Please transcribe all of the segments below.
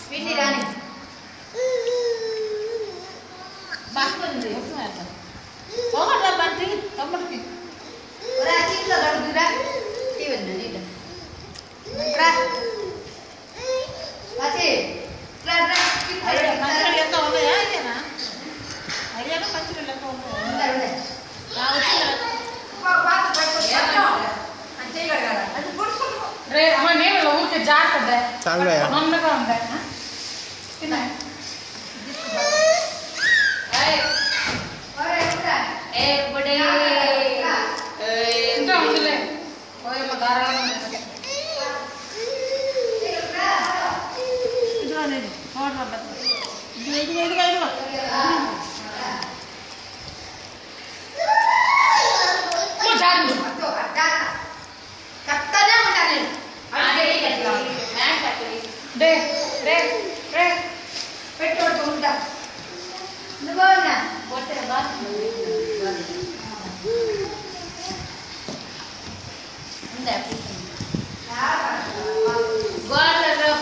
పిండి రాని బాగుంది ఒకటి బండి తమ్ముడికి చీట్లో కడుగురా తీవద్దు నీళ్ళు లెక్క ఉన్నాయా అయ్యానా అయ్యానా మంచి లెక్క ఉన్నాయా రే అమ్మ నేను ఊరికే జాగ్రత్త మమ్మగా ఉందా ఇంకా ఉందిలే పోయమ్మ ధారాళంగా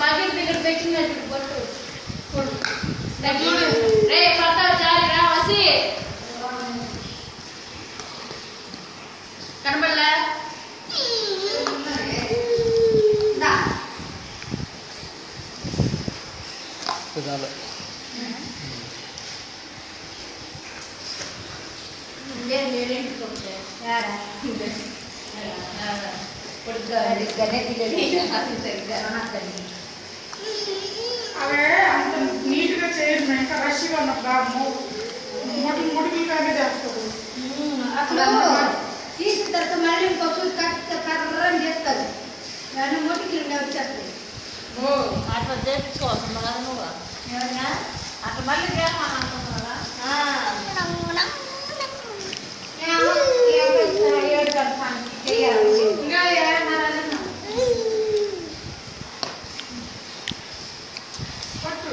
పగిలి దగ్గర పెట్టినట్టు బొట్టు రే పడతావు చాలు రా వసి కనబడలే అవే అంత నీట్గా చేయరు ఇంకా రష్గా ఉన్నప్పుడు ముడికిలాగే చేస్తారు అప్పుడు తీసిన తర్వాత మళ్ళీ ఇంకొక కర్రని చేస్తారు దాన్ని ముడికి వచ్చేస్తాయి అట్లా చేయించుకోవాల్సింది కదా నువ్వు ఏమన్నా అట్లా మళ్ళీ చేయాలని అనుకుంటున్నావా ఏడు కడతాను చేయాలి ఇంకా పట్టు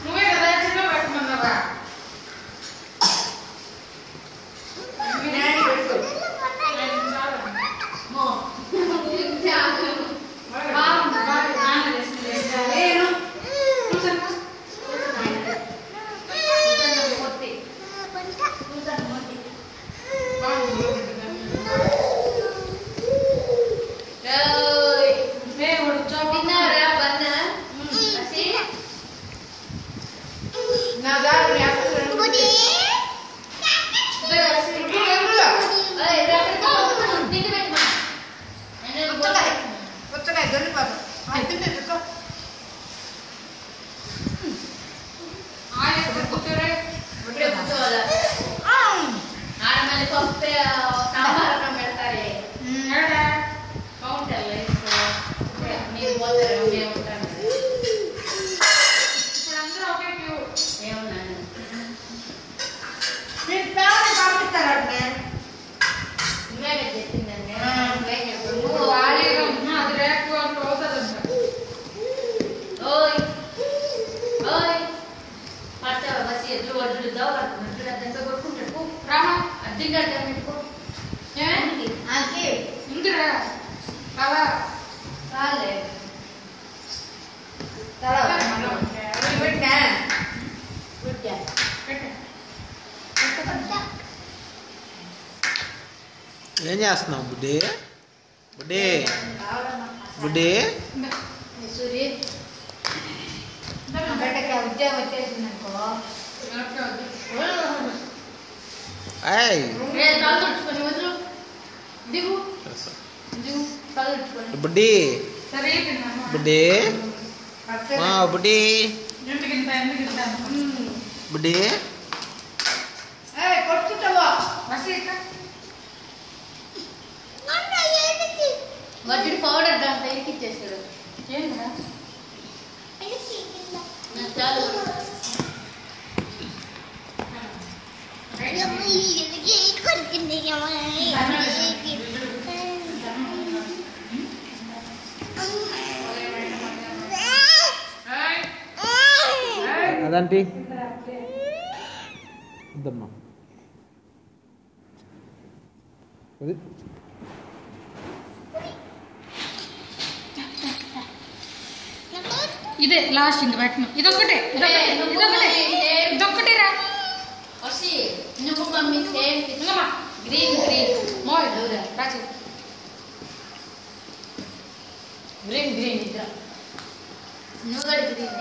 నువ్వే కదా చిన్న పెట్టమన్నావా ఏం చేస్తున్నావు బుడ్డి బుడ్డి బుడ్డి బుడ్డి బుడ్డి బుడ్డి బుడ్డి వడ్డీ పౌడర్ దాంట్లో ఎక్కిచ్చేస్తాడు ఏంటా అదంటి ఇద్దమ్మా అది ఇదే లాస్ట్ ఇంక పెట్టను ఇదొక్కటే ఇదొక్కటే రా నువ్వు మమ్మీ సేమ్ గ్రీన్ మోయ్ రాజు గ్రీన్ ఇద్దరు నువ్వు కూడా గ్రీన్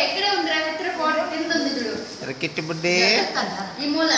ఎక్కడ ఉందిరా మిత్ర ఫోటో కింద ఉంది చూడు కిట్టి బుడ్డి ఈ మూల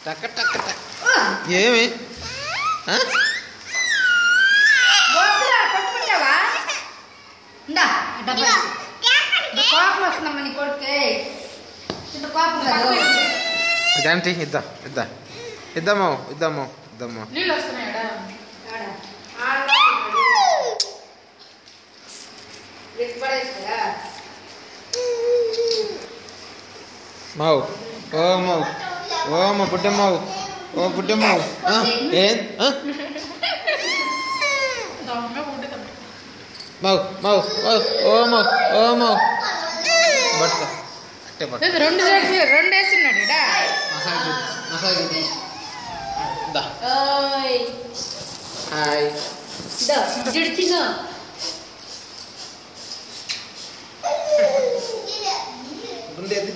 టక్క టక్క టక్ ఏమి ఇదంటే ఇద్దాము నీళ్ళు వస్తున్నాయా మావు ఓ మా బుడ్డమ్మావు ఏం మావు బట్ట రెండు వేస్తున్నాడు హాయ్ ఉండేది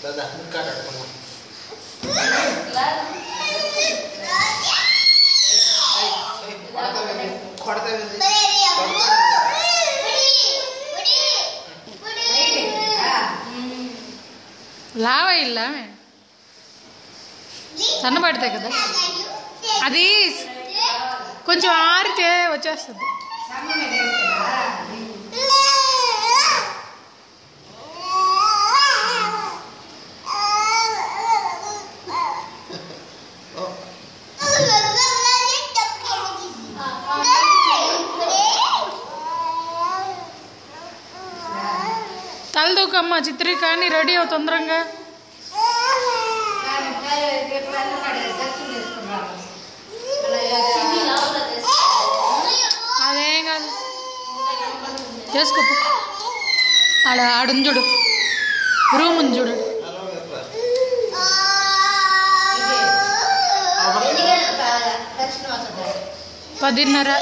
దాదా ఇంకా లావా ఇల్లా సన్నపడతాయి కదా అది కొంచెం ఆరితే వచ్చేస్తుంది తలదూకమ్మ చిత్రీకాన్ని రెడీ అవు తొందరగా అదేం కాదు చేసుకో ఆడుంది చూడు రూమ్ ఉంది చూడు 10:30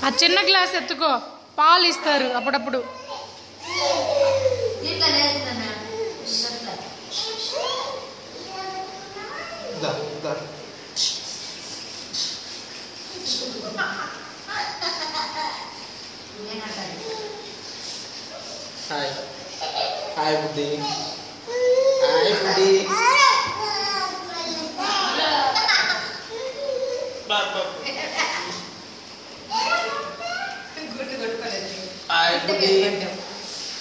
ఆ చిన్న గ్లాస్ ఎత్తుకో పాలు ఇస్తారు అప్పుడప్పుడు హాయ్ హాయ్ బుద్ధి హాయ్ బుద్ధి హాయ్ బుద్ధి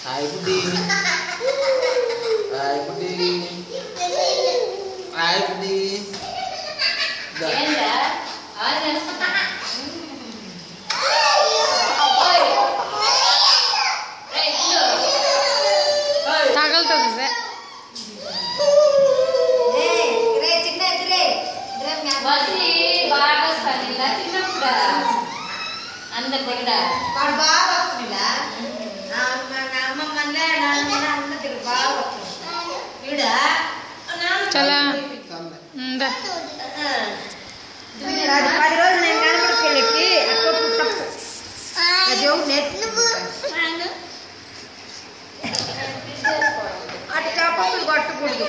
హాయ్ బుద్ధి హాయ్ బుద్ధి హాయ్ బుద్ధి అందరి దగ్గర వాడు బాగా వస్తుందిలా అమ్మమ్మ నాన్న దగ్గర బాగా వస్తుంది ఈడ చాలా అది 10 రోజులు నేను కనపడికి అక్కడ పుట్టప్పు అది నేర్చుకుంటాను అటు చేపలు కొట్టకూడదు